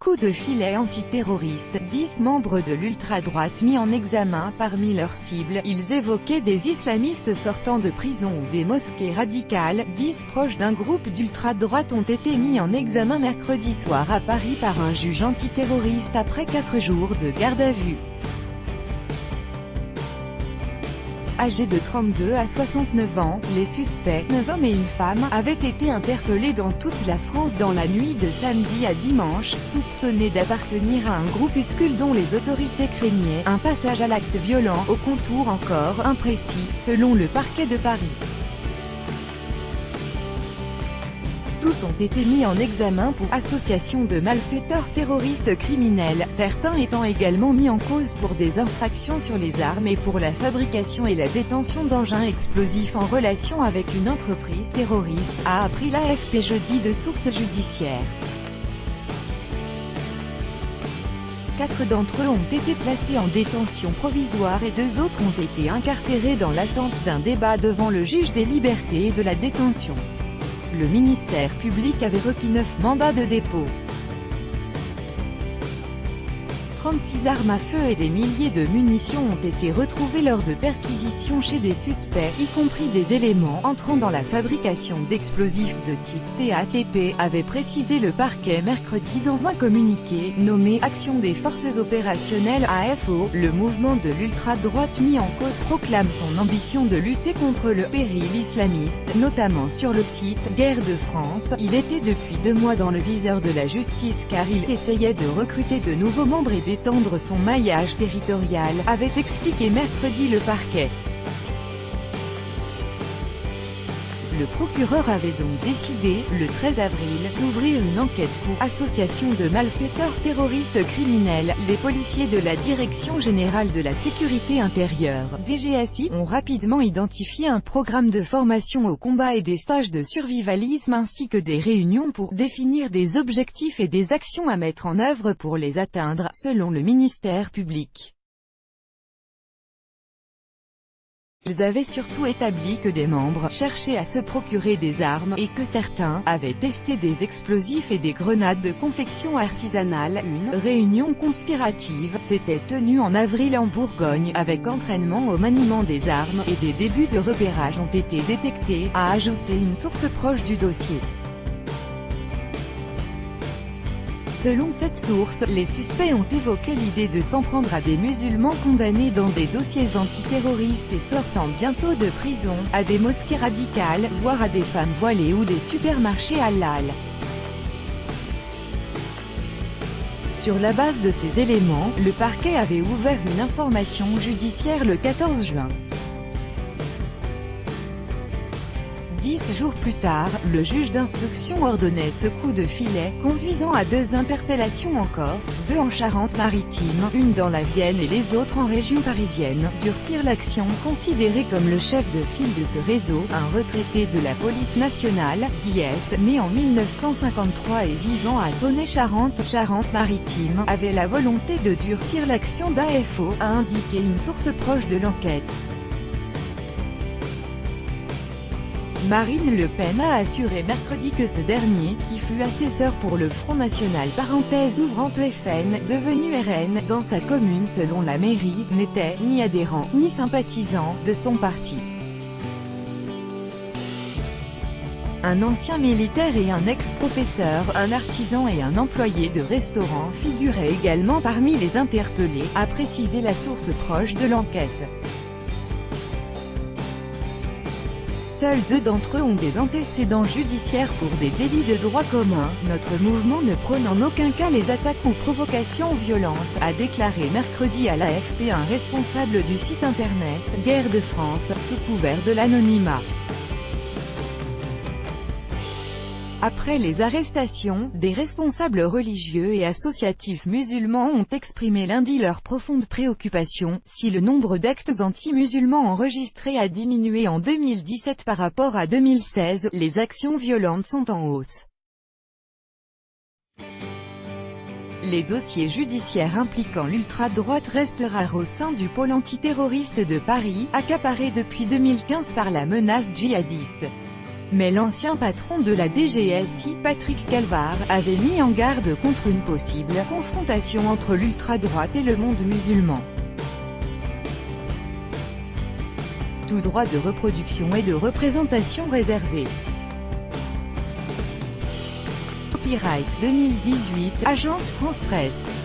coup de filet antiterroriste, 10 membres de l'ultra-droite mis en examen. Parmi leurs cibles, ils évoquaient des islamistes sortant de prison ou des mosquées radicales. 10 proches d'un groupe d'ultra-droite ont été mis en examen mercredi soir à Paris par un juge antiterroriste après 4 jours de garde à vue. Âgés de 32 à 69 ans, les suspects, 9 hommes et une femme, avaient été interpellés dans toute la France dans la nuit de samedi à dimanche, soupçonnés d'appartenir à un groupuscule dont les autorités craignaient un passage à l'acte violent, au contour encore imprécis, selon le parquet de Paris. Tous ont été mis en examen pour association de malfaiteurs terroristes criminels, certains étant également mis en cause pour des infractions sur les armes et pour la fabrication et la détention d'engins explosifs en relation avec une entreprise terroriste, a appris l'AFP jeudi de sources judiciaires. 4 d'entre eux ont été placés en détention provisoire et 2 autres ont été incarcérés dans l'attente d'un débat devant le juge des libertés et de la détention. Le ministère public avait requis 9 mandats de dépôt. 36 armes à feu et des milliers de munitions ont été retrouvées lors de perquisitions chez des suspects, y compris des éléments entrant dans la fabrication d'explosifs de type TATP, avait précisé le parquet mercredi dans un communiqué, nommé « Action des forces opérationnelles AFO ». Le mouvement de l'ultra-droite mis en cause proclame son ambition de lutter contre le péril islamiste, notamment sur le site « Guerre de France ». Il était depuis 2 mois dans le viseur de la justice car il essayait de recruter de nouveaux membres et d'étendre son maillage territorial, avait expliqué mercredi le parquet. Le procureur avait donc décidé, le 13 avril, d'ouvrir une enquête pour association de malfaiteurs terroristes criminels. Les policiers de la Direction générale de la sécurité intérieure, DGSI, ont rapidement identifié un programme de formation au combat et des stages de survivalisme ainsi que des réunions pour définir des objectifs et des actions à mettre en œuvre pour les atteindre, selon le ministère public. Ils avaient surtout établi que des membres cherchaient à se procurer des armes, et que certains avaient testé des explosifs et des grenades de confection artisanale. Une réunion conspirative s'était tenue en avril en Bourgogne, avec entraînement au maniement des armes, et des débuts de repérage ont été détectés, a ajouté une source proche du dossier. Selon cette source, les suspects ont évoqué l'idée de s'en prendre à des musulmans condamnés dans des dossiers antiterroristes et sortant bientôt de prison, à des mosquées radicales, voire à des femmes voilées ou des supermarchés halal. Sur la base de ces éléments, le parquet avait ouvert une information judiciaire le 14 juin. 10 jours plus tard, le juge d'instruction ordonnait ce coup de filet, conduisant à 2 interpellations en Corse, 2 en Charente-Maritime, une dans la Vienne et les autres en région parisienne. Durcir l'action, considéré comme le chef de file de ce réseau, un retraité de la police nationale, Guy S., né en 1953 et vivant à Tonnet-Charente, Charente-Maritime, avait la volonté de durcir l'action d'AFO, a indiqué une source proche de l'enquête. Marine Le Pen a assuré mercredi que ce dernier, qui fut assesseur pour le Front National ouvrant FN, devenu RN, dans sa commune selon la mairie, n'était ni adhérent, ni sympathisant, de son parti. Un ancien militaire et un ex-professeur, un artisan et un employé de restaurant figuraient également parmi les interpellés, a précisé la source proche de l'enquête. Seuls 2 d'entre eux ont des antécédents judiciaires pour des délits de droit commun. Notre mouvement ne prône en aucun cas les attaques ou provocations violentes, a déclaré mercredi à l'AFP un responsable du site internet « Guerre de France » sous couvert de l'anonymat. Après les arrestations, des responsables religieux et associatifs musulmans ont exprimé lundi leur profonde préoccupation. Si le nombre d'actes anti-musulmans enregistrés a diminué en 2017 par rapport à 2016, les actions violentes sont en hausse. Les dossiers judiciaires impliquant l'ultra-droite restent rares au sein du pôle antiterroriste de Paris, accaparé depuis 2015 par la menace djihadiste. Mais l'ancien patron de la DGSI, Patrick Calvar, avait mis en garde contre une possible confrontation entre l'ultra-droite et le monde musulman. Tout droit de reproduction et de représentation réservé. Copyright 2018, Agence France Presse.